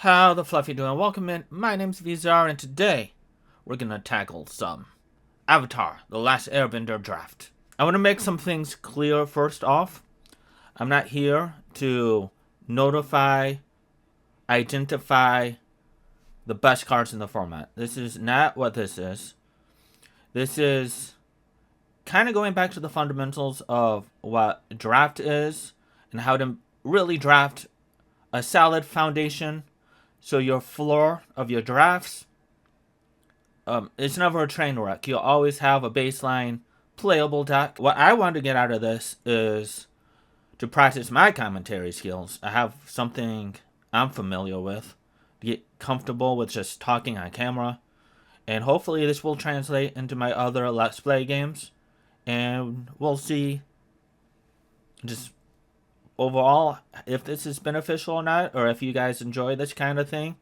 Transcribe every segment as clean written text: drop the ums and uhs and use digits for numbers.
How the fluffy doing? Welcome in. My name's Vezara, and today we're gonna tackle some Avatar: The Last Airbender draft. I want to make some things clear first off. I'm not here to notify, identify the best cards in the format. This is not what this is. This is kind of going back to the fundamentals of what draft is and how to really draft a solid foundation so your floor of your drafts, it's never a train wreck. You'll always have a baseline playable deck. What I want to get out of this is to practice my commentary skills. I have something I'm familiar with, to get comfortable with just talking on camera, and hopefully this will translate into my other Let's Play games, and we'll see just overall if this is beneficial or not, or if you guys enjoy this kind of thing.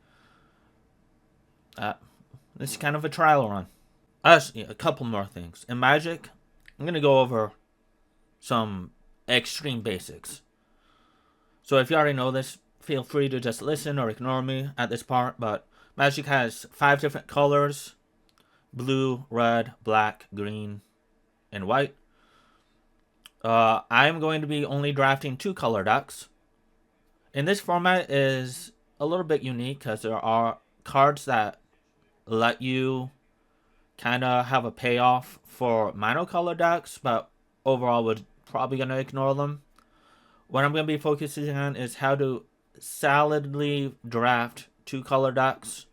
This is kind of a trial run. A couple more things. In Magic, I'm going to go over some extreme basics. So if you already know this, feel free to just listen or ignore me at this part. But Magic has 5 different colors: blue, red, black, green, and white. I'm going to be only drafting 2 color decks. And this format is a little bit unique because there are cards that let you kind of have a payoff for monocolor decks, but overall we're probably going to ignore them. What I'm going to be focusing on is how to solidly draft 2 color decks.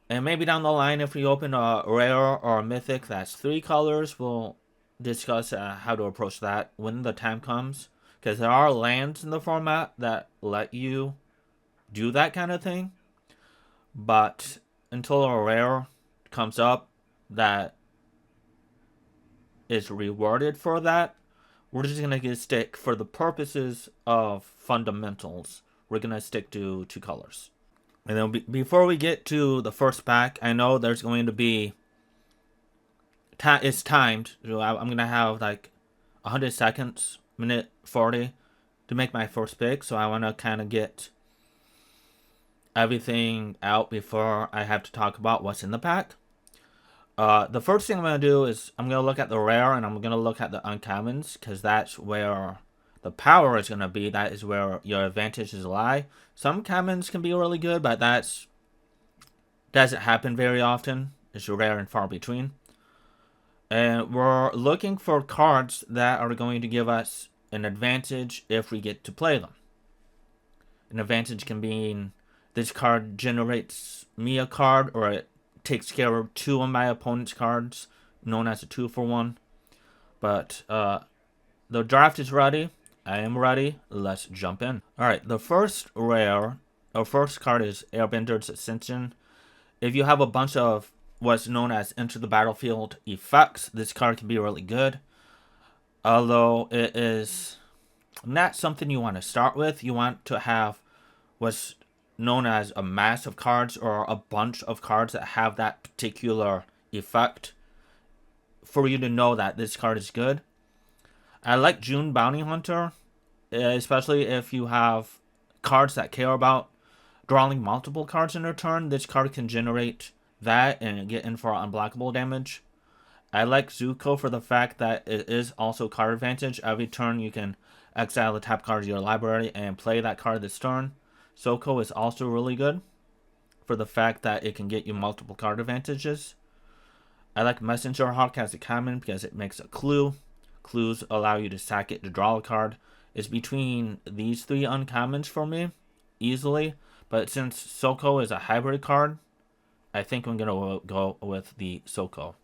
And maybe down the line, if we open a rare or a mythic that's 3 colors, we'll discuss how to approach that when the time comes. Because there are lands in the format that let you do that kind of thing. But until a rare comes up that is rewarded for that, we're just going to stick, for the purposes of fundamentals, we're going to stick to 2 colors. And then before we get to the first pack, I know there's going to be, it's timed, so I'm going to have like 100 seconds, minute 40, to make my first pick, so I want to kind of get everything out before I have to talk about what's in the pack. The first thing I'm going to do is I'm going to look at the rare and I'm going to look at the uncommons, because that's where the power is going to be. That is where your advantages lie. Some commons can be really good, but that doesn't happen very often. It's rare and far between. And we're looking for cards that are going to give us an advantage if we get to play them. An advantage can mean this card generates me a card, or it takes care of 2 of my opponent's cards, known as a 2-for-1. But the draft is ready. I am ready. Let's jump in. Alright, the first rare, or first card, is Airbender's Ascension. If you have a bunch of what's known as Enter the Battlefield effects, this card can be really good. Although it is not something you want to start with. You want to have what's known as a mass of cards, or a bunch of cards that have that particular effect, for you to know that this card is good. I like June Bounty Hunter, especially if you have cards that care about drawing multiple cards in a turn. This card can generate that and get in for unblockable damage. I like Zuko for the fact that it is also card advantage. Every turn you can exile the top card of your library and play that card this turn. Soko is also really good for the fact that it can get you multiple card advantages. I like Messenger Hawk as a common because it makes a clue. Clues allow you to sack it to draw a card. It's between these 3 uncommons for me, easily. But since Soko is a hybrid card, I think I'm going to go with the Soko.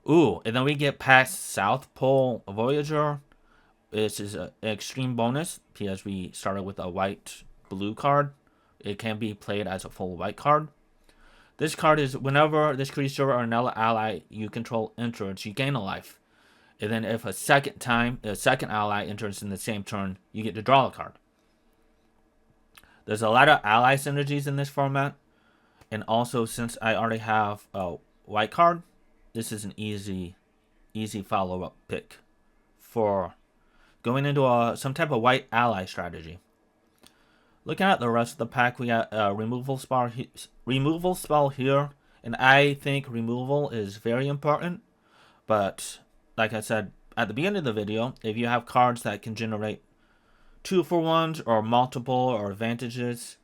Ooh, and then we get past South Pole Voyager. This is an extreme bonus because we started with a white-blue card. It can be played as a full white card. This card is whenever this creature or another ally you control enters, you gain a life. And then if a second ally enters in the same turn, you get to draw a card. There's a lot of ally synergies in this format. And also, since I already have a white card, this is an easy follow-up pick for going into some type of white ally strategy. Looking at the rest of the pack, we got removal spell here, and I think removal is very important. But like I said at the beginning of the video, if you have cards that can generate 2-for-1s or multiple or advantages,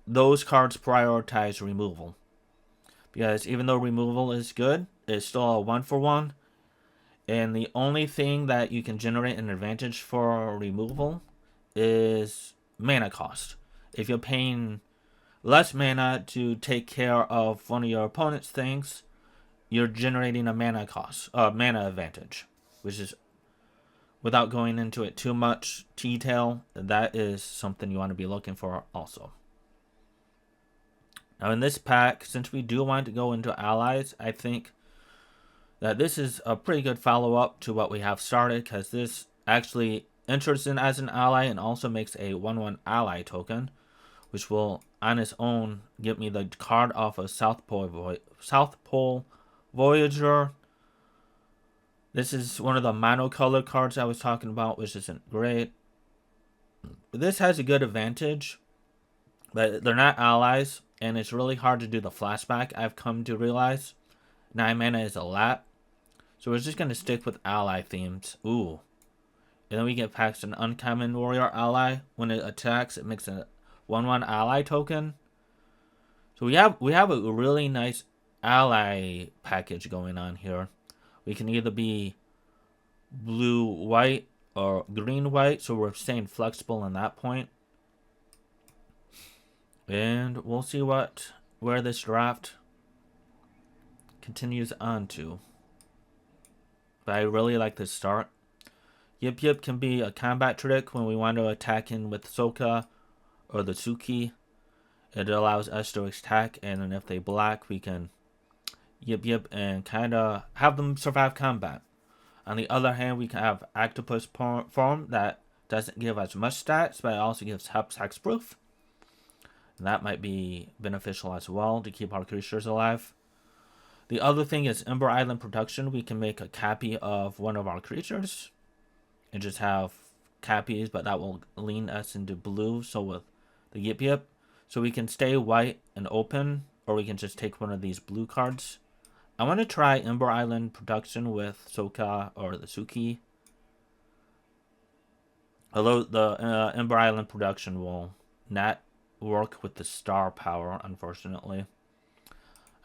those cards prioritize removal. Because even though removal is good, it's still a 1-for-1. And the only thing that you can generate an advantage for removal is mana cost. If you're paying less mana to take care of one of your opponent's things, you're generating a mana advantage, which is, without going into it too much detail, that is something you want to be looking for also. Now in this pack, since we do want to go into allies, I think that this is a pretty good follow-up to what we have started, because this actually enters in as an ally and also makes a 1/1 ally token, which will on its own get me the card off of South Pole Voyager. This is one of the monocolor cards I was talking about, which isn't great. This has a good advantage, but they're not allies, and it's really hard to do the flashback, I've come to realize. 9 mana is a lot. So we're just going to stick with ally themes. Ooh. And then we get past an uncommon warrior ally. When it attacks, it makes a 1/1 ally token. So we have a really nice ally package going on here. We can either be blue-white or green-white, so we're staying flexible on that point. And we'll see where this draft continues on to. But I really like this start. Yip Yip can be a combat trick when we want to attack in with Soka or the Suki. It allows us to attack, and then if they block, we can Yip Yip and kind of have them survive combat. On the other hand, we can have Octopus form that doesn't give as much stats, but it also gives hexproof. And that might be beneficial as well to keep our creatures alive. The other thing is Ember Island production. We can make a copy of one of our creatures and just have copies, but that will lean us into blue. So with the Yip Yip, so we can stay white and open, or we can just take one of these blue cards. I want to try Ember Island production with Soka or the Suki. Although the Ember Island production will not work with the star power, unfortunately.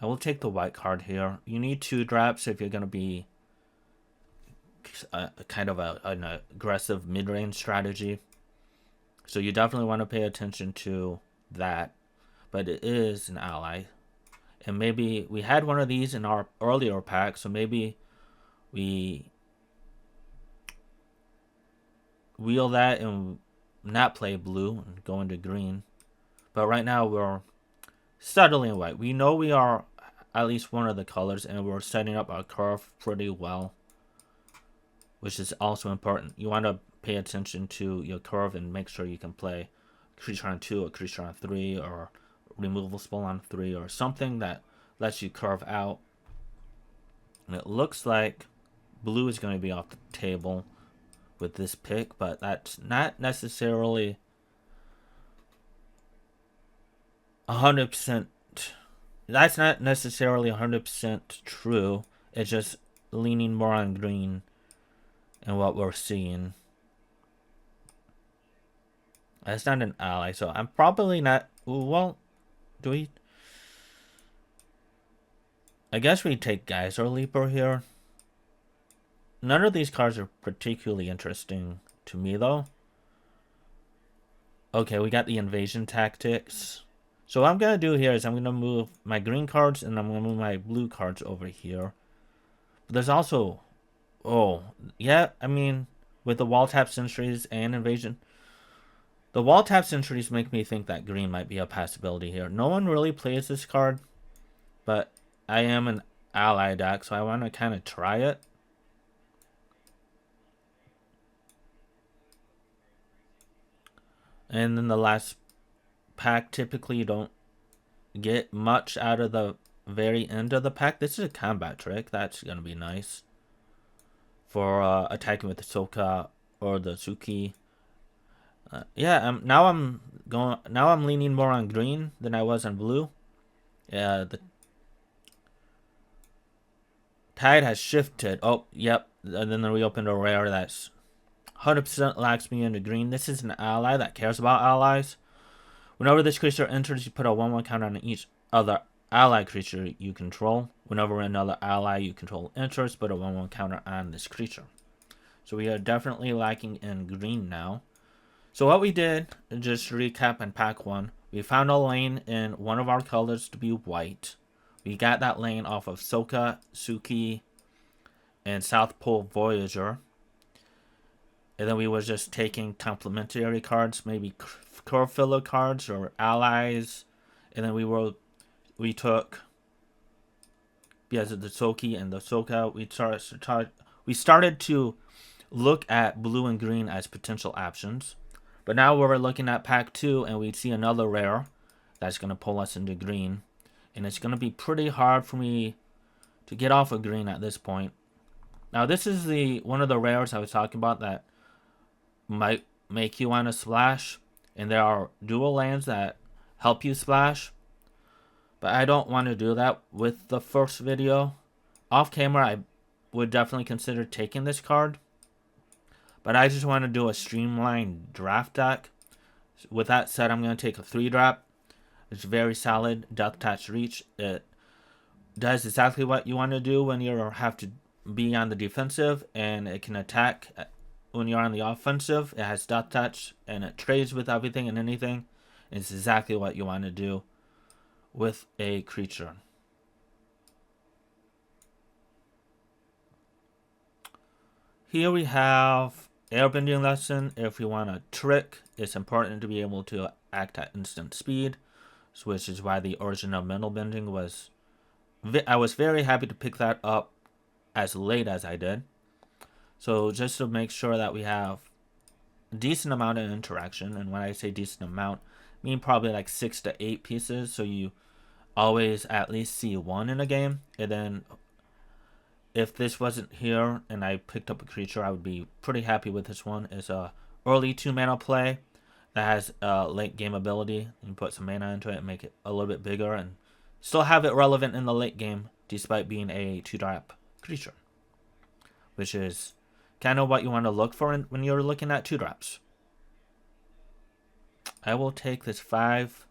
I will take the white card here. You need 2 drops if you're going to be kind of an aggressive mid-range strategy. So you definitely want to pay attention to that. But it is an ally. And maybe we had one of these in our earlier pack, so maybe we wheel that and not play blue and go into green. But right now we're steadily in white. We know we are at least one of the colors, and we're setting up our curve pretty well, which is also important. You want to pay attention to your curve and make sure you can play creature on 2 or creature on 3 or removal spell on 3 or something that lets you curve out. And it looks like blue is going to be off the table with this pick, but that's not necessarily 100%. That's not necessarily 100% true. It's just leaning more on green and what we're seeing. That's not an ally, so I'm probably not. Well, do we? I guess we take Geyser Leaper here. None of these cards are particularly interesting to me, though. Okay, we got the invasion tactics. So what I'm going to do here is I'm going to move my green cards and I'm going to move my blue cards over here. But there's also... Oh, yeah, I mean, with the wall tap sentries and invasion... The wall tap sentries make me think that green might be a possibility here. No one really plays this card, but I am an ally deck, so I want to kind of try it. And then the last pack, typically you don't get much out of the very end of the pack. This is a combat trick. That's going to be nice for attacking with the Soka or the Suki. Yeah. Now I'm leaning more on green than I was on blue. Yeah. The tide has shifted. Oh, yep. And then we opened a rare that's 100% locks me into green. This is an ally that cares about allies. Whenever this creature enters, you put a 1/1 counter on each other ally creature you control. Whenever another ally you control enters, put a 1/1 counter on this creature. So we are definitely lacking in green now. So what we did, just to recap in pack 1, we found a lane in one of our colors to be white. We got that lane off of Soka, Suki, and South Pole Voyager. And then we was just taking complementary cards, maybe curve filler cards or allies. And then we took, because of the Soki and the Soka, we started to look at blue and green as potential options. But now we're looking at pack 2 and we see another rare that's going to pull us into green. And it's going to be pretty hard for me to get off of green at this point. Now this is the one of the rares I was talking about that might make you want to splash. And there are dual lands that help you splash. But I don't want to do that with the first video. Off camera, I would definitely consider taking this card. But I just want to do a streamlined draft deck. With that said, I'm going to take a 3-drop. It's very solid. Death Touch Reach. It does exactly what you want to do when you have to be on the defensive. And it can attack when you're on the offensive. It has Death Touch. And it trades with everything and anything. It's exactly what you want to do with a creature. Here we have Airbending lesson. If you want a trick, it's important to be able to act at instant speed, which is why the origin of mental bending was. I was very happy to pick that up as late as I did. So just to make sure that we have a decent amount of interaction, and when I say decent amount, I mean probably like 6 to 8 pieces, so you always at least see one in a game. And then if this wasn't here and I picked up a creature, I would be pretty happy with this one. It's a early 2-mana play that has a late game ability. You can put some mana into it and make it a little bit bigger and still have it relevant in the late game despite being a 2-drop creature, which is kind of what you want to look for when you're looking at 2-drops. I will take this 5.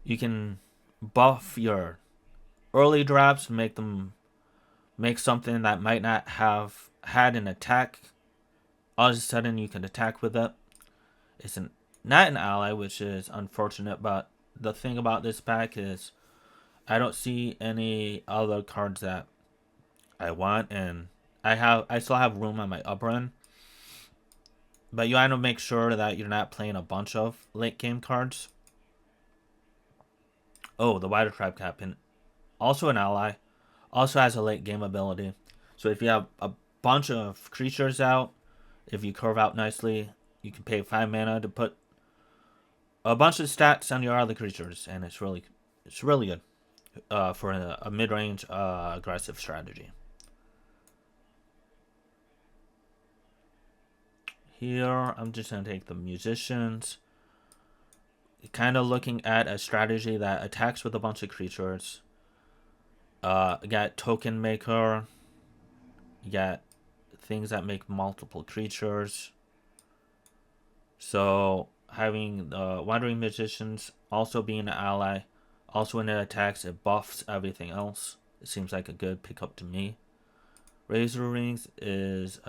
You can buff your early drops and make something that might not have had an attack. All of a sudden you can attack with it. It's not an ally, which is unfortunate, but the thing about this pack is I don't see any other cards that I want, and I still have room on my upper end. But you want to make sure that you're not playing a bunch of late game cards. Oh, the Wider Tribe Captain, also an ally, also has a late game ability. So if you have a bunch of creatures out, if you curve out nicely, you can pay 5 mana to put a bunch of stats on your other creatures, and it's really good for a mid-range aggressive strategy. Here, I'm just going to take the Musicians. Kind of looking at a strategy that attacks with a bunch of creatures. Got Token Maker. You got things that make multiple creatures. So, having the Wandering Magicians also being an ally. Also, when it attacks, it buffs everything else. It seems like a good pickup to me. Razor Rings is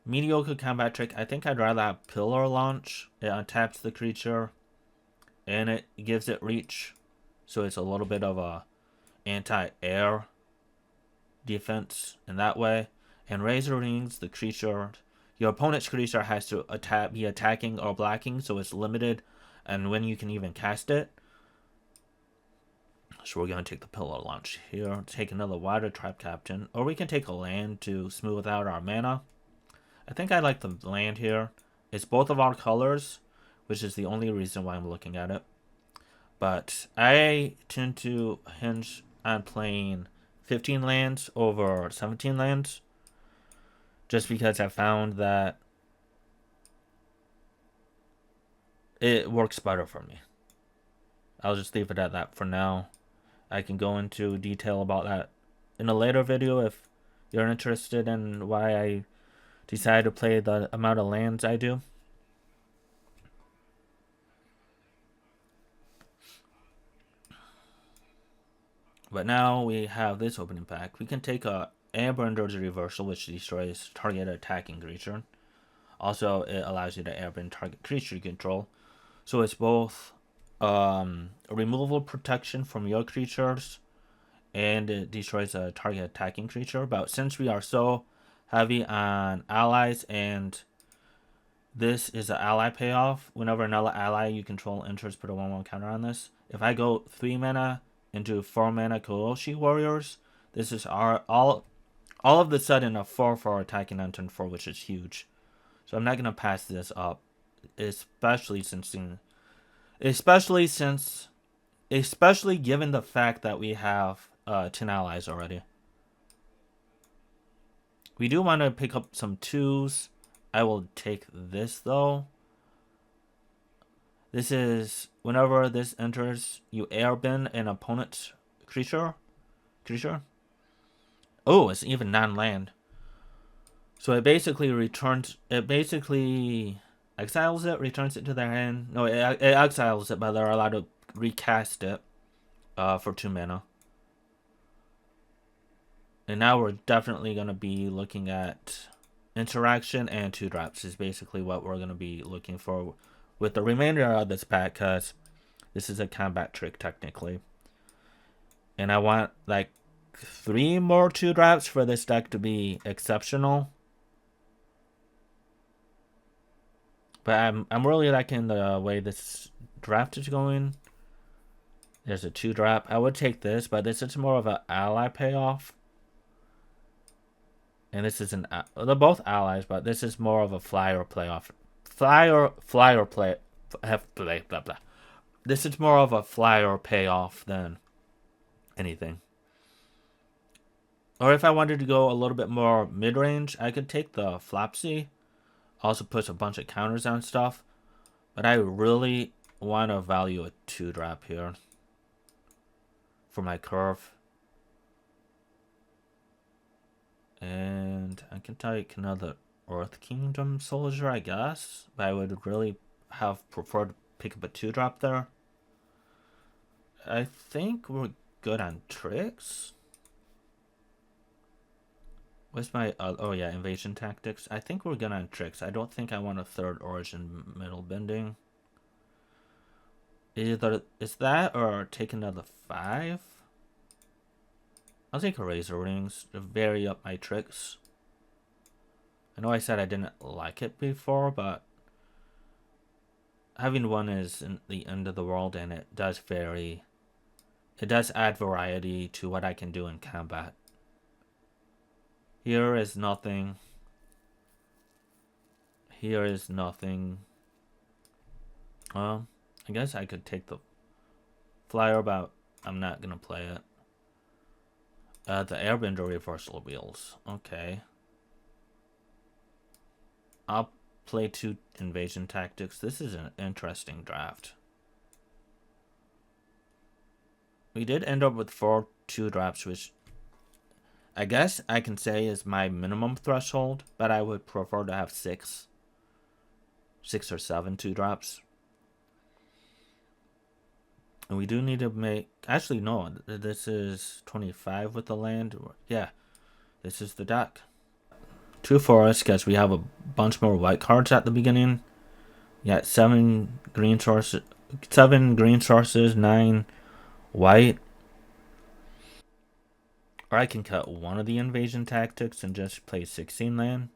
mediocre combat trick. I think I'd rather have Pillar Launch. It untaps the creature and it gives it reach, so it's a little bit of a anti-air defense in that way. And Razor Rings, the creature, your opponent's creature has to be attacking or blocking, so it's limited and when you can even cast it. So we're going to take the Pillar Launch here, take another Wider Tribe Captain, or we can take a land to smooth out our mana. I think I like the land here. It's both of our colors, which is the only reason why I'm looking at it. But I tend to hinge on playing 15 lands over 17 lands, just because I found that it works better for me. I'll just leave it at that for now. I can go into detail about that in a later video if you're interested in why I decided to play the amount of lands I do. But now we have this opening pack. We can take a Airbender's Reversal, which destroys target attacking creature. Also, it allows you to airbend target creature you control. So it's both removal protection from your creatures, and it destroys a target attacking creature. But since we are so heavy on allies, and this is an ally payoff, whenever another ally you control enters, put a 1/1 counter on this. If I go 3 mana into 4 mana Koloshi Warriors, this is all of the sudden a 4/4 attacking on turn 4, which is huge. So I'm not gonna pass this up, especially given the fact that we have 10 allies already. We do want to pick up some 2s. I will take this though. This is whenever this enters, you airbend an opponent's creature. Oh, it's even non-land. So it basically exiles it, returns it to their hand. No, it exiles it, but they're allowed to recast it for 2 mana. And now we're definitely going to be looking at interaction, and 2-drops is basically what we're going to be looking for with the remainder of this pack, because this is a combat trick technically. And I want like 3 more 2-drops for this deck to be exceptional. But I'm really liking the way this draft is going. There's a 2-drop. I would take this, but this is more of an ally payoff. And this is they're both allies, but this is more of a flyer playoff. Flyer play. Blah, blah, blah. This is more of a flyer payoff than anything. Or if I wanted to go a little bit more mid-range, I could take the Flopsy. Also puts a bunch of counters on stuff. But I really want to value a 2-drop here for my curve. And I can take another Earth Kingdom Soldier, I guess. But I would really have preferred to pick up a 2-drop there. I think we're good on tricks. What's my... oh yeah, Invasion Tactics. I think we're good on tricks. I don't think I want a 3rd Origin Middle Bending. Either it's that or take another 5. I'll take a Razor Rings to vary up my tricks. I know I said I didn't like it before, but having one is in the end of the world, and it does vary. It does add variety to what I can do in combat. Here is nothing. Here is nothing. I guess I could take the flyer, but I'm not gonna play it. The Airbender Reversal Wheels. Okay. I'll play 2 Invasion Tactics. This is an interesting draft. We did end up with 4 2-drops, which I guess I can say is my minimum threshold, but I would prefer to have 6 or 7 2-drops. And we do need to make... Actually, no. This is 25 with the land. Yeah. This is the deck. 2 forests, because we have a bunch more white cards at the beginning. Yeah, 7 green sources, 9 white. Or I can cut one of the Invasion Tactics and just play 16 land.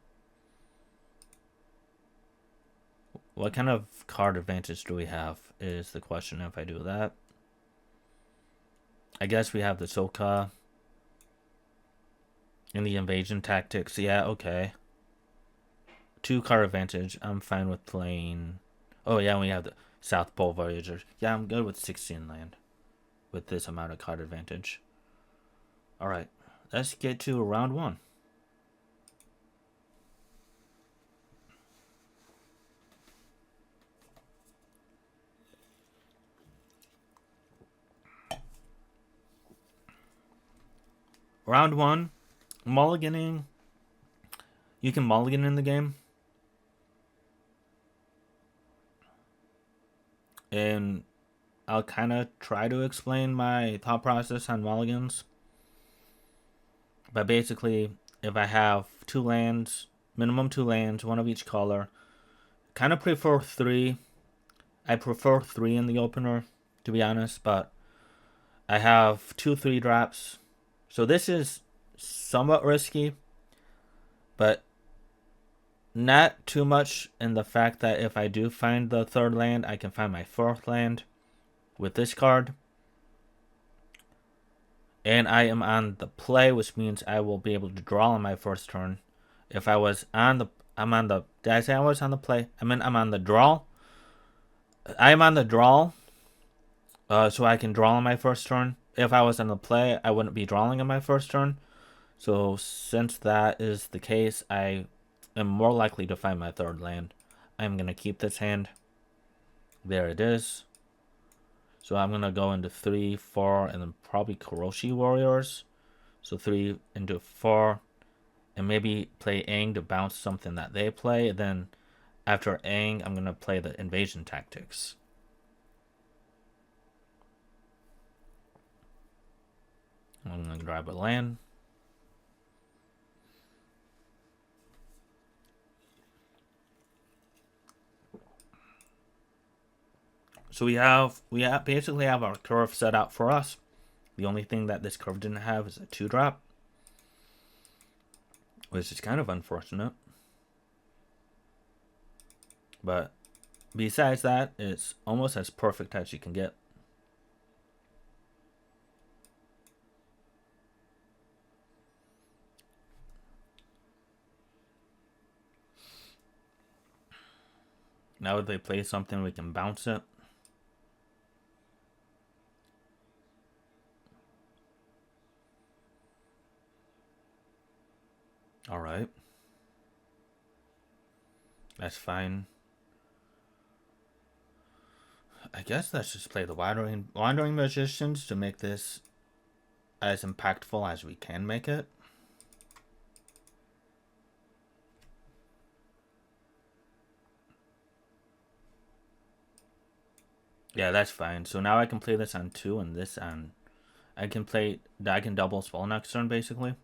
What kind of card advantage do we have is the question if I do that. I guess we have the Soka and the Invasion Tactics. Yeah, okay. 2 card advantage. I'm fine with playing... Oh, yeah, we have the South Pole Voyagers. Yeah, I'm good with 16 land with this amount of card advantage. Alright, let's get to round 1. round one, mulliganing. You can mulligan in the game. And I'll kind of try to explain my thought process on mulligans. But basically, if I have two lands, minimum two lands, one of each color, kind of prefer three. I prefer three in the opener, to be honest, but I have 2 3 drops. So this is somewhat risky, but not too much in the fact that if I do find the third land, I can find my fourth land with this card. And I am on the play, which means I will be able to draw on my first turn. If I was on the, I'm on the, did I say I was on the play? I mean, I'm on the draw. I am on the draw, so I can draw on my first turn. If I was on the play, I wouldn't be drawing on my first turn. So since that is the case, I am more likely to find my third land. I'm going to keep this hand. There it is. So I'm going to go into 3, 4, and then probably Kuroshi Warriors. So 3 into 4. And maybe play Aang to bounce something that they play. Then after Aang, I'm going to play the invasion tactics. I'm going to grab a land. So we basically have our curve set out for us. The only thing that this curve didn't have is a 2-drop, which is kind of unfortunate. But besides that, it's almost as perfect as you can get. Now if they play something, we can bounce it. Alright. That's fine. I guess let's just play the Wandering Magicians to make this as impactful as we can make it. Yeah, that's fine. So now I can play this on 2 and this on... I can double spell next turn, basically.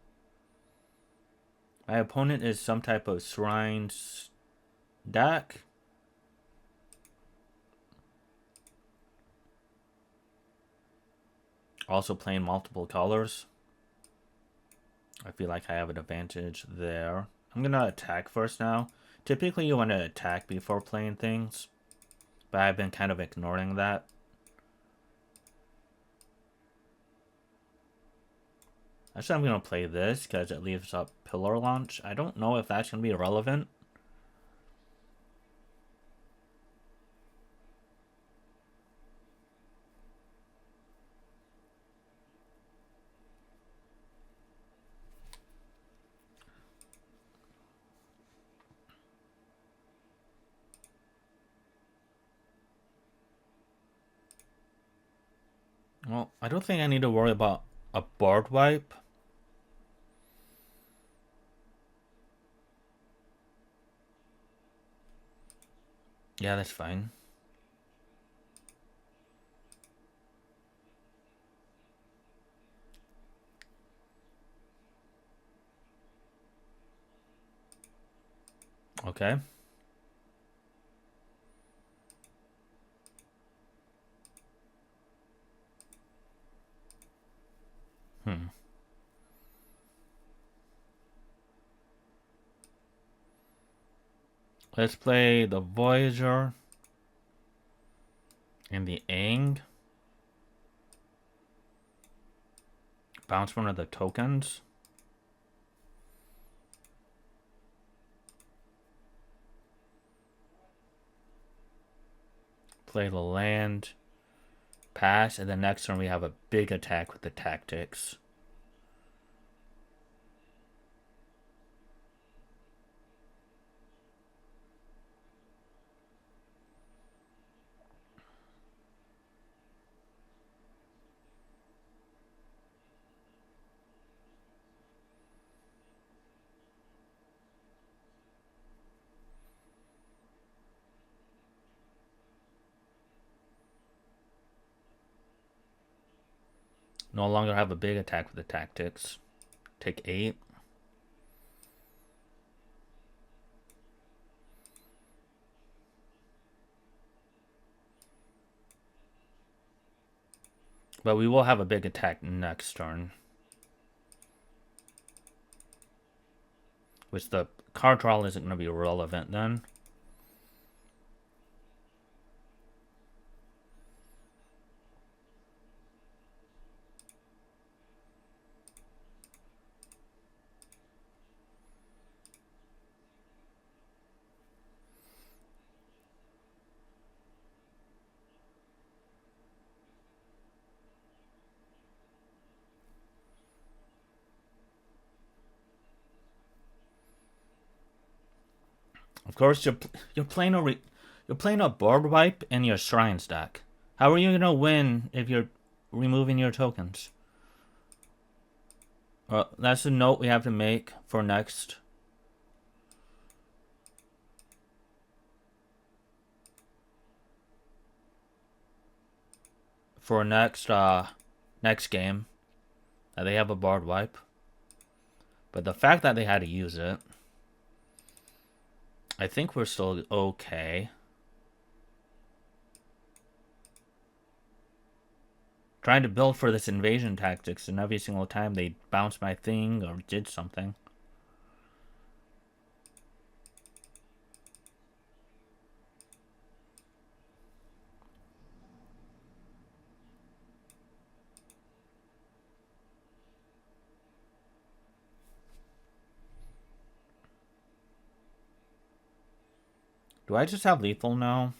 My opponent is some type of Shrines deck. Also playing multiple colors. I feel like I have an advantage there. I'm going to attack first now. Typically you want to attack before playing things, but I've been kind of ignoring that. Actually, I'm going to play this because it leaves up Pillar Launch. I don't know if that's going to be relevant. Well, I don't think I need to worry about a board wipe. Yeah, that's fine. Okay. Let's play the Voyager and the Aang. Bounce one of the tokens. Play the land. Pass, and the next turn we have a big attack with the tactics. No longer have a big attack with the tactics. Take 8. But we will have a big attack next turn. Which the card draw isn't going to be relevant then. Of course, you're playing a board wipe in your shrine stack. How are you gonna win if you're removing your tokens? Well, that's a note we have to make for next. For next game, that they have a board wipe. But the fact that they had to use it, I think we're still okay. Trying to build for this invasion tactics, and every single time they bounced my thing or did something. Do I just have lethal now?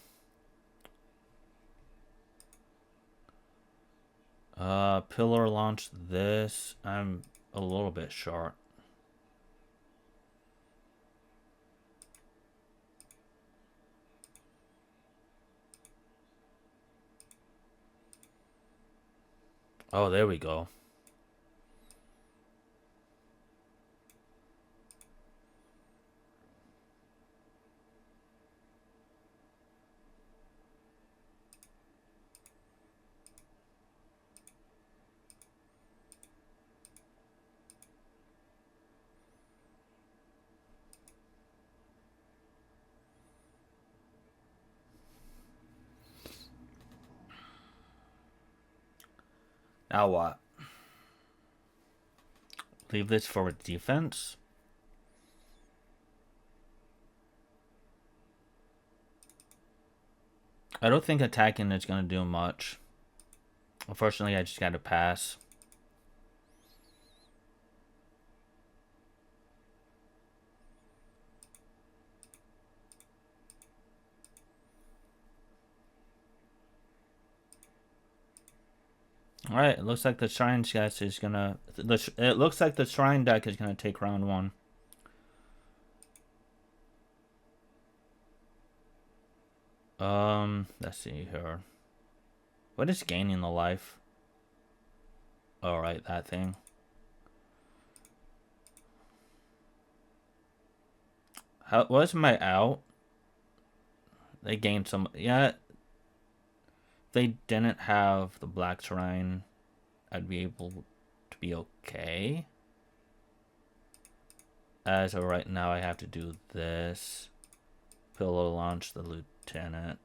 Pillar launch this. I'm a little bit short. Oh, there we go. Now what? Leave this for defense? I don't think attacking is going to do much. Unfortunately, I just got to pass. Alright, it looks like the Shrine Guest is gonna... It looks like the Shrine deck is gonna take round 1. Let's see here. What is gaining the life? Alright, that thing. How was my out? They gained some... Yeah. If they didn't have the Black Shrine, I'd be able to be okay. As of right now, I have to do this. Pillow launch the Lieutenant.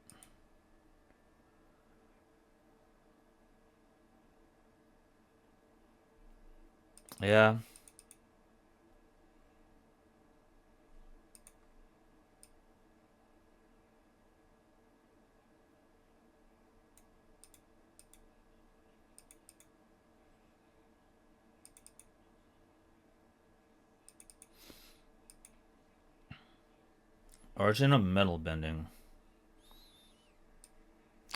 Yeah. Origin of metal bending.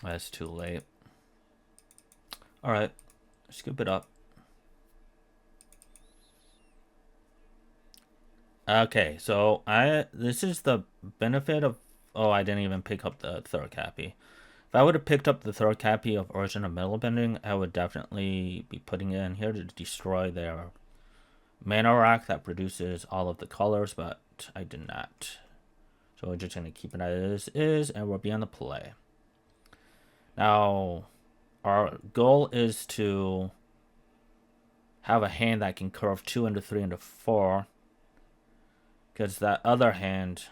That's too late. Alright. Scoop it up. Okay, so this is the benefit of... Oh, I didn't even pick up the third copy. If I would have picked up the third copy of Origin of Metal Bending, I would definitely be putting it in here to destroy their mana rack that produces all of the colors, but I did not. So we're just going to keep it as is, and we'll be on the play. Now, our goal is to have a hand that can curve 2 into 3 into 4. Because that other hand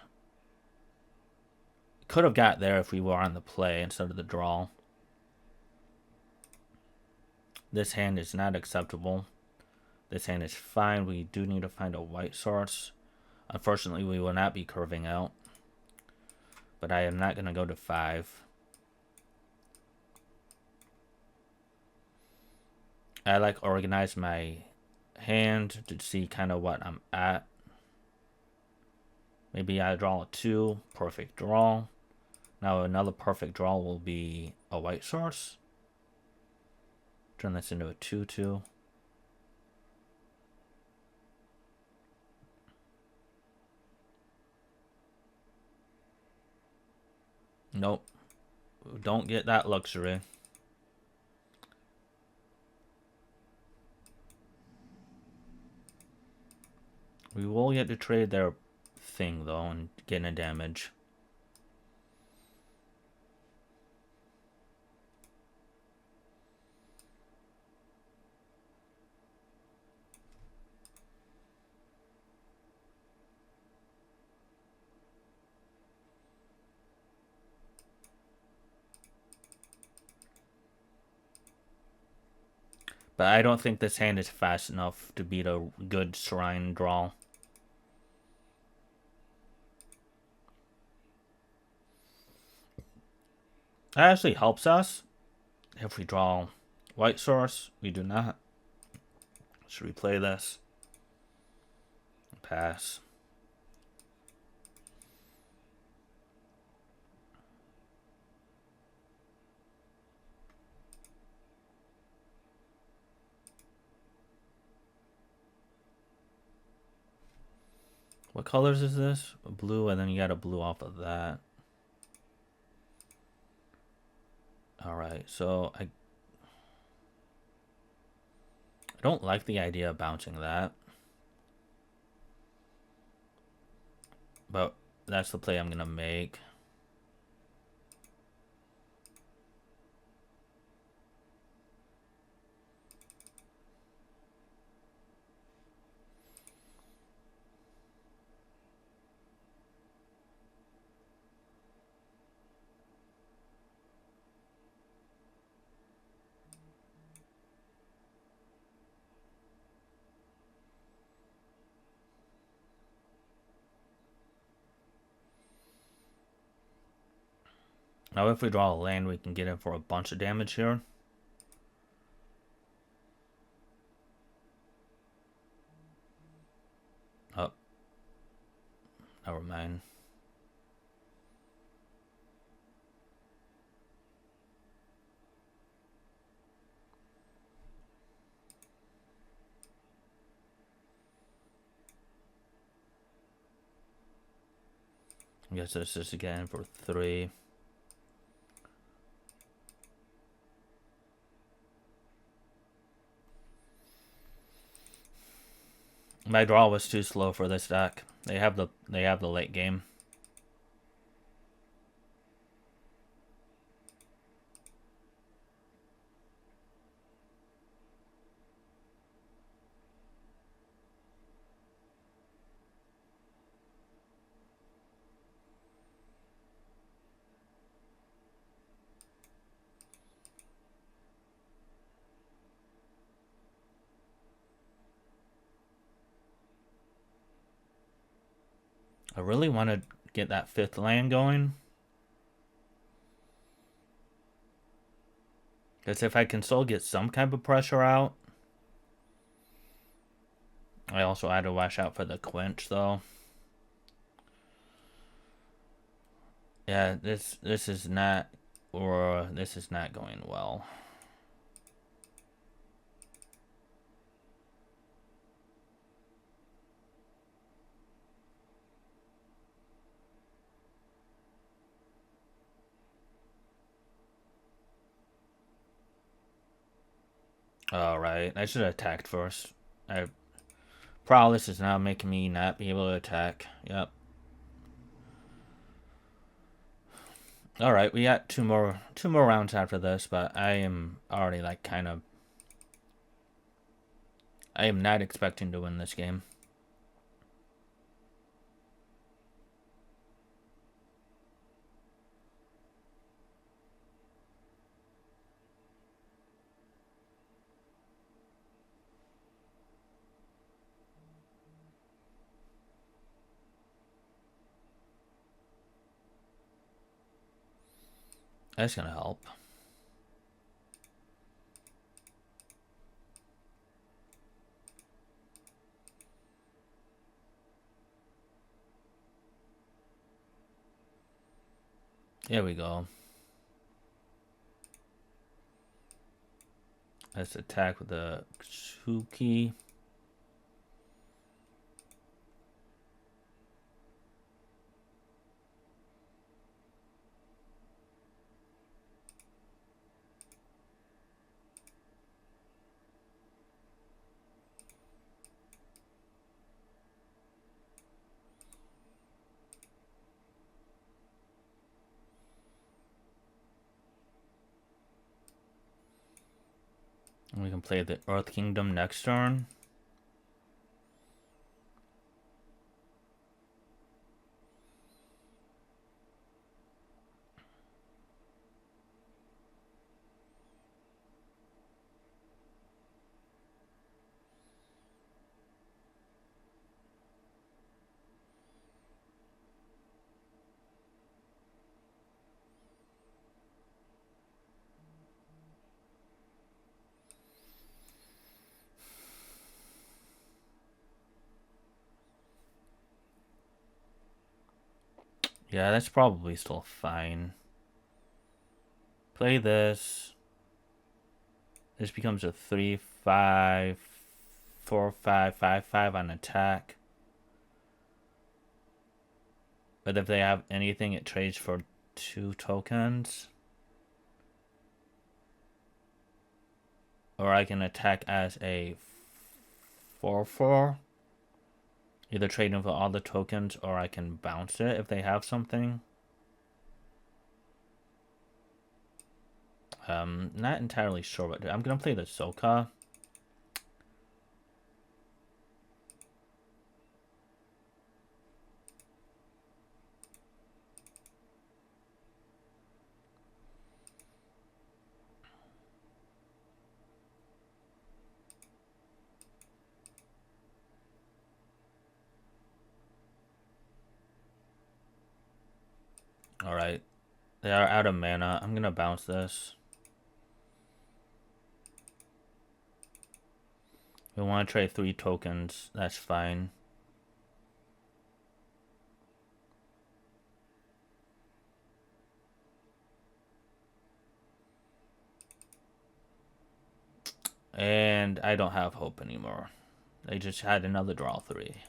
could have got there if we were on the play instead of the draw. This hand is not acceptable. This hand is fine. We do need to find a white source. Unfortunately, we will not be curving out. But I am not going to go to 5. I like organize my hand to see kind of what I'm at. Maybe I draw a 2. Perfect draw. Now another perfect draw will be a white source. Turn this into a 2-2. Nope. Don't get that luxury. We will get to trade their thing, though, and get a damage. But I don't think this hand is fast enough to beat a good shrine draw. That actually helps us. If we draw white source, we do not. Should we play this? Pass. What colors is this? A blue, and then you got a blue off of that. Alright, so I don't like the idea of bouncing that. But that's the play I'm going to make. Now if we draw a land, we can get in for a bunch of damage here. Oh. Never mind. I guess this is again for 3. My draw was too slow for this deck. They have the late game. I really want to get that 5th land going. Because if I can still get some type of pressure out. I also had to watch out for the quench, though. Yeah, this is not, or this is not going well. Alright, I should have attacked first. Paralysis is now making me not be able to attack. Yep. Alright, we got two more rounds after this, but I am already like kind of I am not expecting to win this game. That's gonna help. There we go. Let's attack with the Shuki. We can play the Earth Kingdom next turn. Yeah, that's probably still fine. Play this. This becomes a 3-5, 4-5, 5-5 on attack. But if they have anything, it trades for 2 tokens. Or I can attack as a 4-4. Either trading for all the tokens, or I can bounce it if they have something. Not entirely sure what to do. I'm gonna play the Soka. Alright. They are out of mana. I'm gonna bounce this. We want to trade 3 tokens. That's fine. And I don't have hope anymore. They just had another draw 3.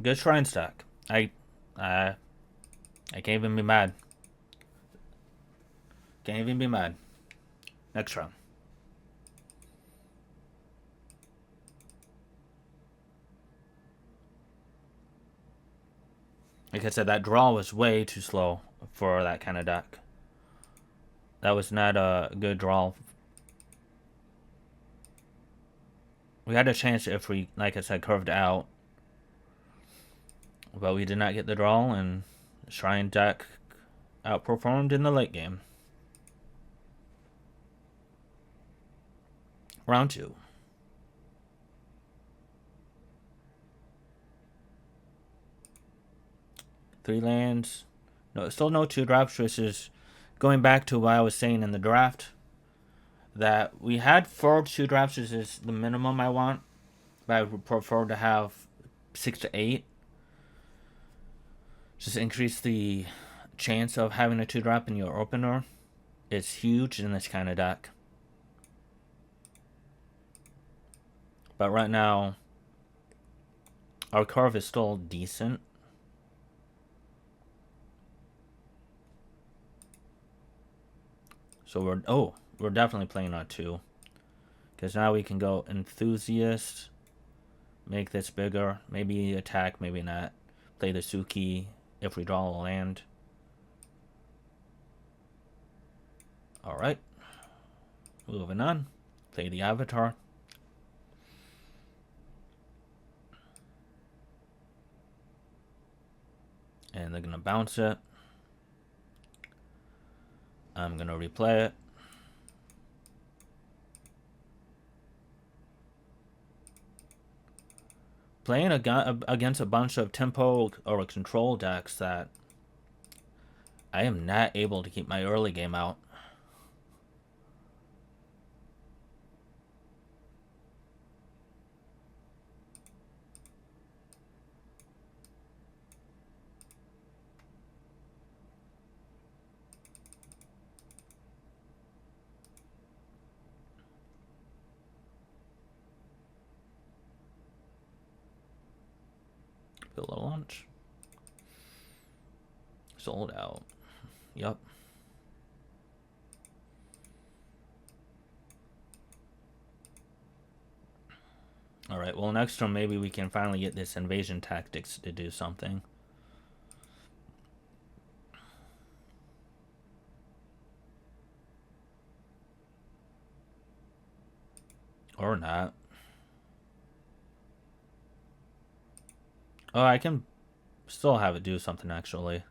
Good shrine stack. I can't even be mad. Can't even be mad. Next round. Like I said, that draw was way too slow for that kind of deck. That was not a good draw. We had a chance if we, like I said, curved out. But we did not get the draw, and Shrine deck outperformed in the late game. Round 2. Three lands. No, still no 2-drops, which is going back to what I was saying in the draft. That we had 4 2-drops, which is the minimum I want. But I would prefer to have 6 to 8. Just increase the chance of having a 2-drop in your opener. It's huge in this kind of deck. But right now, Our curve is still decent. So we're definitely playing on 2. Because now we can go enthusiast, make this bigger, maybe attack, maybe not. Play the Suki if we draw a land. Alright. Moving on. Play the Avatar. And they're going to bounce it. I'm going to replay it. Playing against a bunch of tempo or control decks that I am not able to keep my early game out. Pillow launch. Sold out. Yup. Alright, well next turn maybe we can finally get this invasion tactics to do something. Or not. Oh, I can still have it do something actually.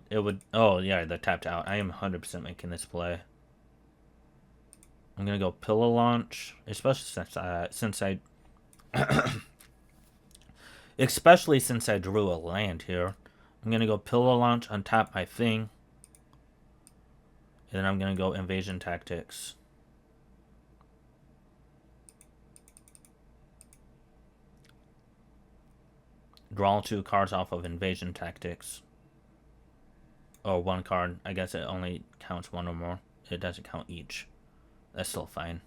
It would, oh yeah, they're tapped out. I am 100% making this play. I'm gonna go pillow launch, especially since I especially since I drew a land here. I'm gonna go pillow launch, untap my thing, and then I'm gonna go invasion tactics. Draw 2 cards off of invasion tactics. Or 1 card. I guess it only counts 1 or more. It doesn't count each. That's still fine.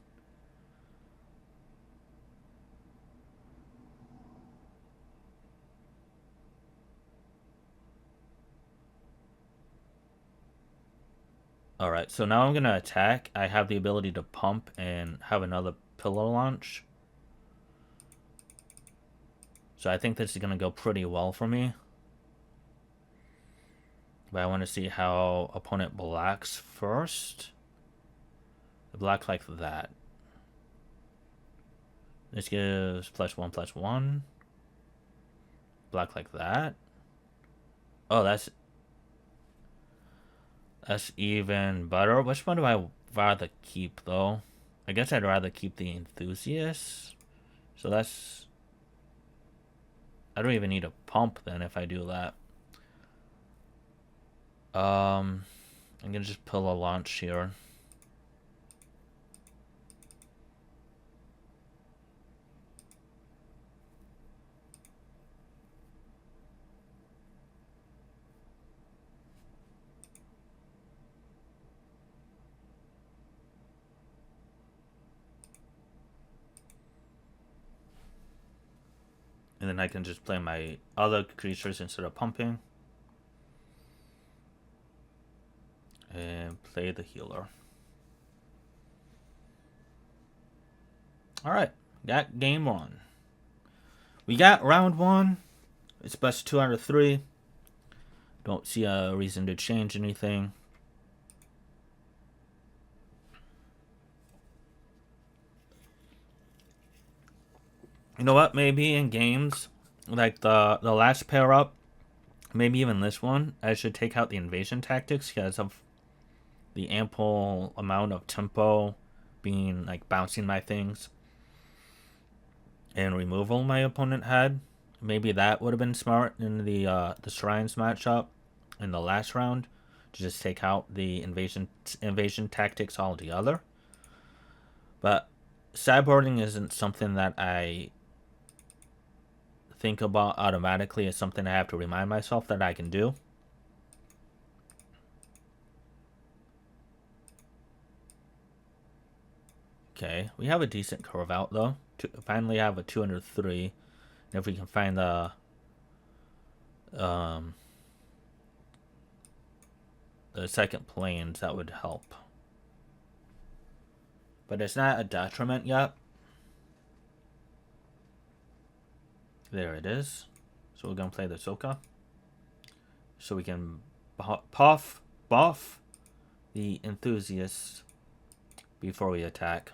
Alright, so now I'm going to attack. I have the ability to pump and have another pillow launch. So I think this is going to go pretty well for me. But I want to see how opponent blocks first. The block like that. This gives +1/+1. Block like that. Oh, that's even better. Which one do I rather keep, though? I guess I'd rather keep the enthusiast. So that's... I don't even need a pump, then, if I do that. I'm gonna just pull a launch here. And then I can just play my other creatures instead of pumping. And play the healer. Alright, got game 1. We got round 1. It's best 2 out of 3. Don't see a reason to change anything. You know what? Maybe in games, like the last pair up, maybe even this one, I should take out the invasion tactics because of the ample amount of tempo being like bouncing my things and removal my opponent had. Maybe that would have been smart in the Shrines matchup in the last round to just take out the invasion tactics altogether. But sideboarding isn't something that I think about automatically. It's something I have to remind myself that I can do. Okay, we have a decent curve out though. Finally have a 203. And if we can find um, the second planes, that would help. But it's not a detriment yet. There it is. So we're going to play the Soka. So we can buff the enthusiasts before we attack.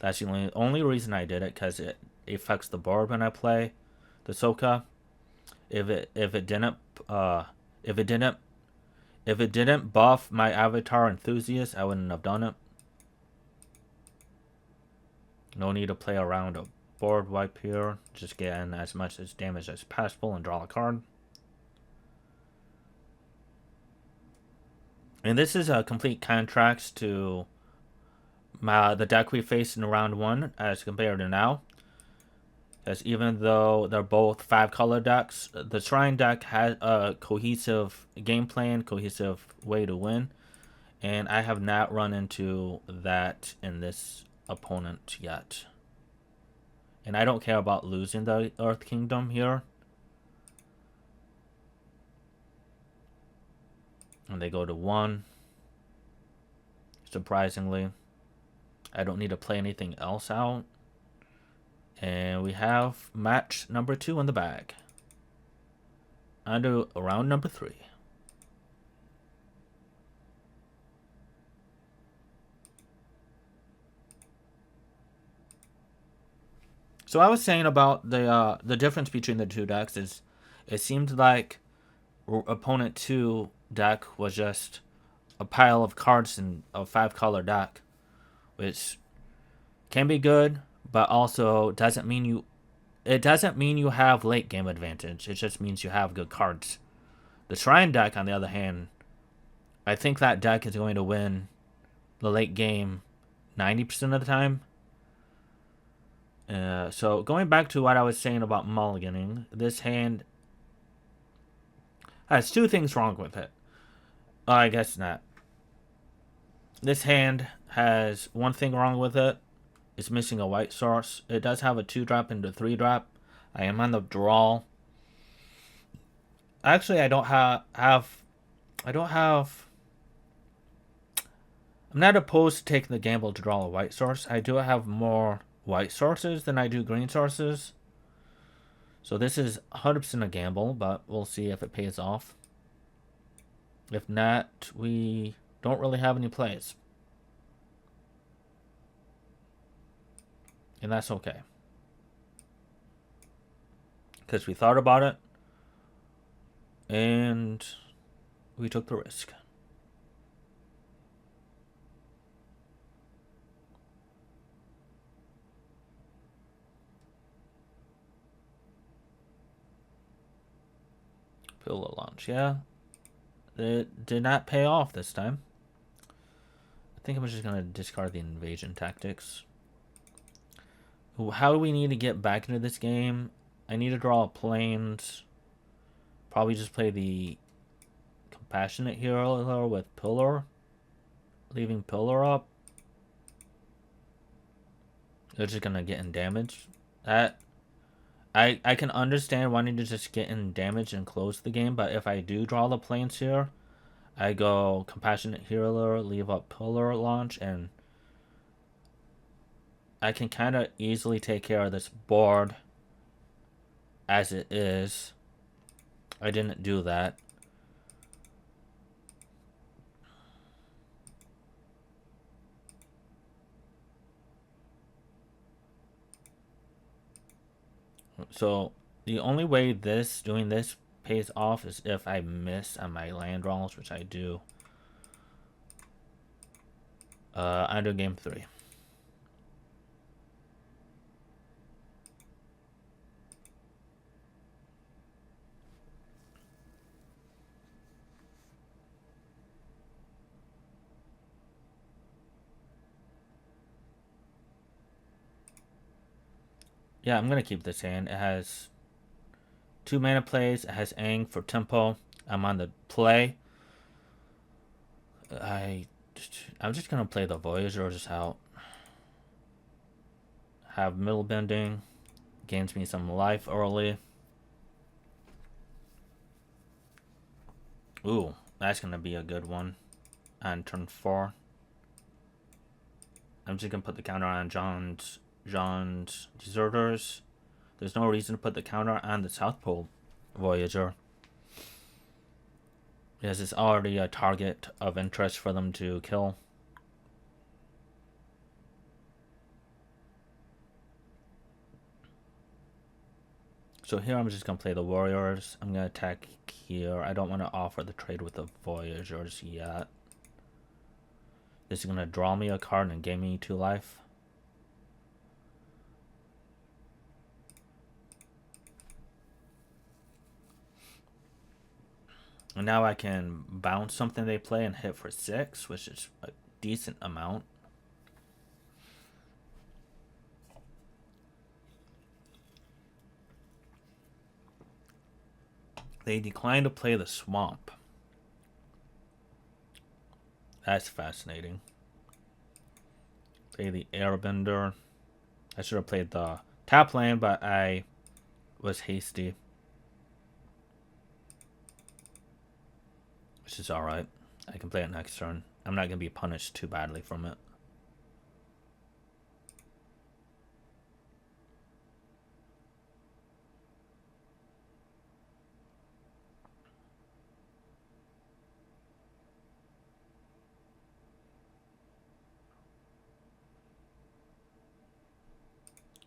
That's the only reason I did it, because it affects the board when I play the Soka. If it didn't buff my avatar enthusiast, I wouldn't have done it. No need to play around a board wipe here. Just get in as much damage as possible and draw a card. And this is a complete contrast to the deck we faced in round 1 as compared to now. Because even though they're both 5-color decks, the Shrine deck has a cohesive game plan, cohesive way to win. And I have not run into that in this opponent yet. And I don't care about losing the Earth Kingdom here. And they go to 1. Surprisingly. I don't need to play anything else out. And we have match number 2 in the bag. On to round number 3. So I was saying about the difference between the two decks is it seemed like opponent 2 deck was just a pile of cards in a 5-color deck, which can be good, but also doesn't mean you have late game advantage. It just means you have good cards. The Shrine deck, on the other hand, I think that deck is going to win the late game 90% of the time. So going back to what I was saying about mulliganing, this hand has 2 things wrong with it. I guess not. This hand has 1 thing wrong with it. It's missing a white source. It does have a 2-drop and a 3-drop. I am on the draw. Actually, I'm not opposed to taking the gamble to draw a white source. I do have more white sources than I do green sources. So this is 100% a gamble, but we'll see if it pays off. If not, we don't really have any plays. And that's okay. Because we thought about it, and we took the risk. Pillow launch, yeah. It did not pay off this time. I think I'm just going to discard the invasion tactics. How do we need to get back into this game? I need to draw planes. Probably just play the Compassionate Hero with Pillar. Leaving Pillar up. They're just going to get in damage. I can understand wanting to just get in damage and close the game, but if I do draw the planes here, I go Compassionate Healer, leave up Pillar Launch, and I can kind of easily take care of this board as it is. I didn't do that. So the only way doing this pays off is if I miss on my land rolls, which I do. Under game 3. Yeah, I'm gonna keep this hand. It has 2 mana plays. It has Aang for tempo. I'm on the play. I'm just gonna play the Voyager just out. have middle bending. Gains me some life early. Ooh, that's gonna be a good one. On turn 4. I'm just gonna put the counter on John's deserters. There's no reason to put the counter on the South Pole Voyager, because it's already a target of interest for them to kill. So here I'm just going to play the Warriors. I'm going to attack here. I don't want to offer the trade with the Voyagers yet. This is going to draw me a card and gain me 2 life. And now I can bounce something they play and hit for 6, which is a decent amount. They decline to play the Swamp. That's fascinating. Play the Airbender. I should have played the tap lane, but I was hasty. Which is alright. I can play it next turn. I'm not going to be punished too badly from it.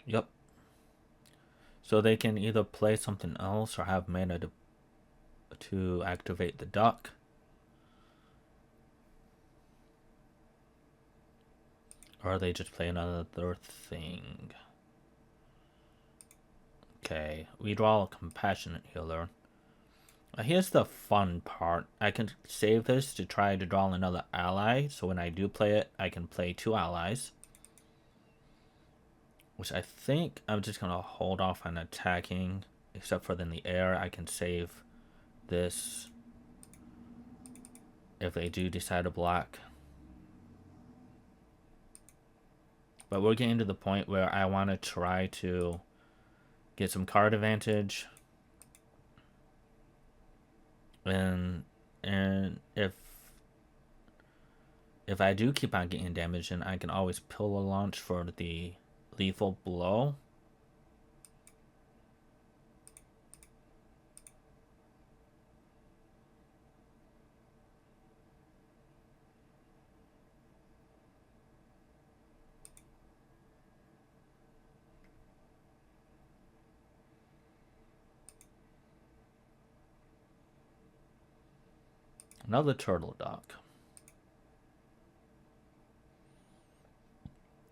Yep. So they can either play something else or have mana to activate the duck. Or they just play another thing. Okay, we draw a Compassionate Healer. Here's the fun part. I can save this to try to draw another ally. So when I do play it, I can play 2 allies. Which I think I'm just going to hold off on attacking. Except for in the air, I can save this if they do decide to block. But we're getting to the point where I want to try to get some card advantage. And if I do keep on getting damage, then I can always pillow launch for the lethal blow. Another turtle duck.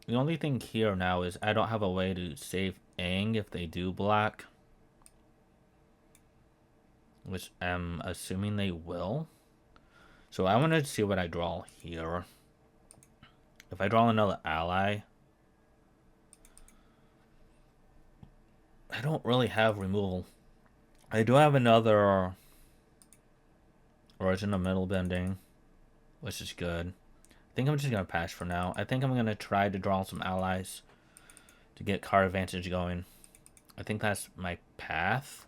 The only thing here now is I don't have a way to save Aang if they do block. Which I'm assuming they will. So I want to see what I draw here. If I draw another ally, I don't really have removal. I do have another Origin of Middle Bending, which is good. I think I'm just going to pass for now. I think I'm going to try to draw some allies to get card advantage going. I think that's my path.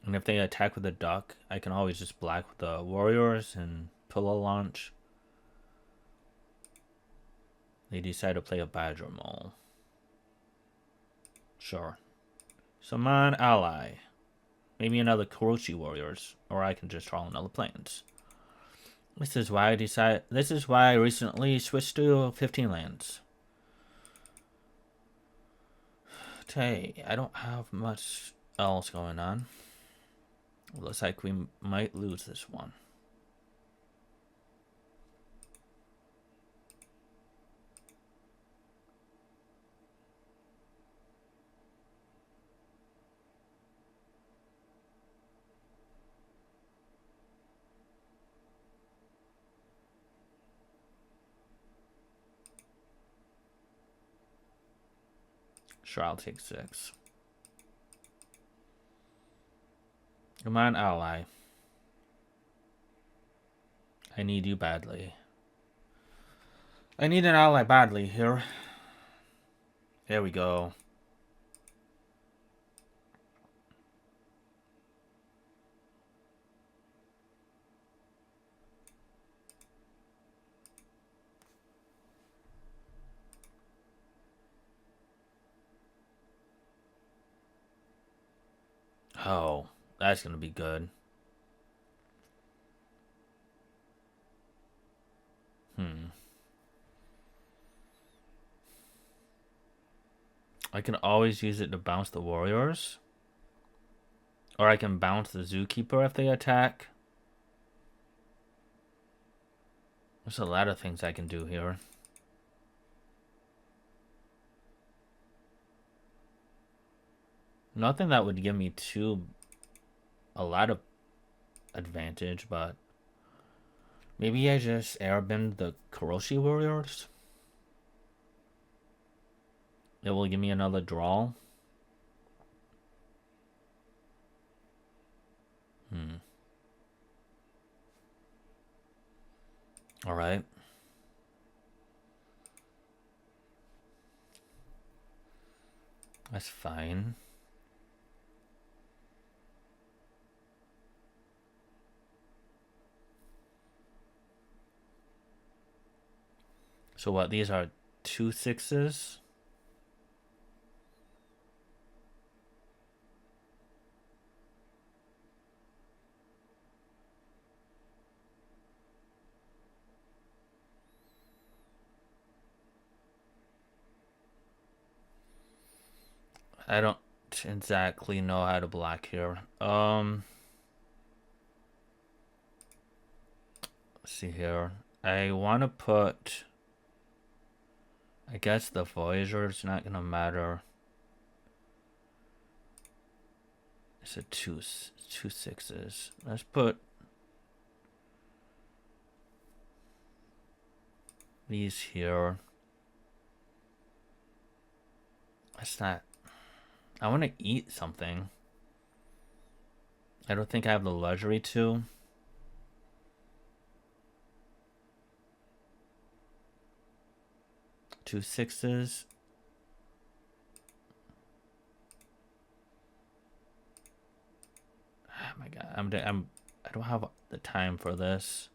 And if they attack with a duck, I can always just black with the warriors and pillow launch. They decide to play a badger mole. Sure. Summon ally. Maybe another Kuroshi warriors, or I can just draw another planes. This is why I recently switched to 15 lands. Okay, I don't have much else going on. Looks like we might lose this one. Sure, I'll take 6. Come on, ally. I need you badly. I need an ally badly here. There we go. Oh, that's gonna be good. I can always use it to bounce the warriors. Or I can bounce the zookeeper if they attack. There's a lot of things I can do here. Nothing that would give me a lot of advantage, but maybe I just airbend the Kuroshi warriors. It will give me another draw. Alright. That's fine. So what, these are 2 6s? I don't exactly know how to block here. Let's see here. I want to put... I guess the Voyager is not going to matter. It's a 2 6s. Let's put these here. That's not... I want to eat something. I don't think I have the luxury to. Two 6s. Oh my god, I don't have the time for this.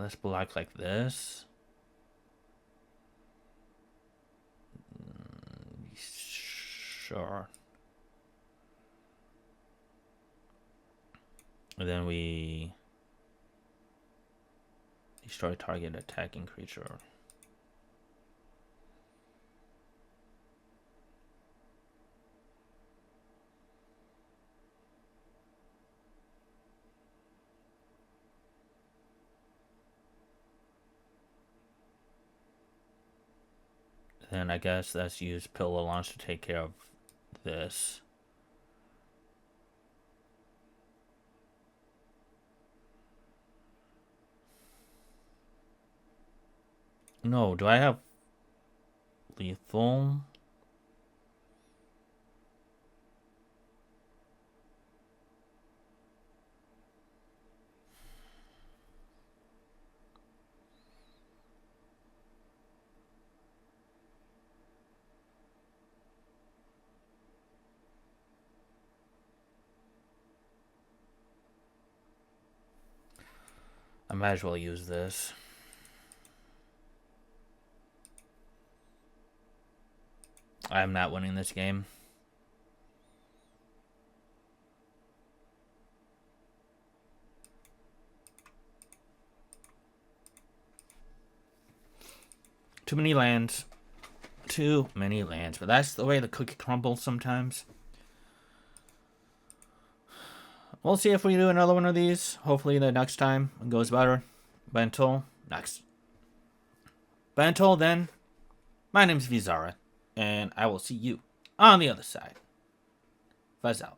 Let's block like this. Sure. And then we destroy target attacking creature. Then I guess let's use Pillow Launch to take care of this. No, do I have lethal? I might as well use this. I'm not winning this game. Too many lands. Too many lands. But that's the way the cookie crumbles sometimes. We'll see if we do another one of these. Hopefully the next time it goes better. But until then, my name's Vezara, and I will see you on the other side. Vezara.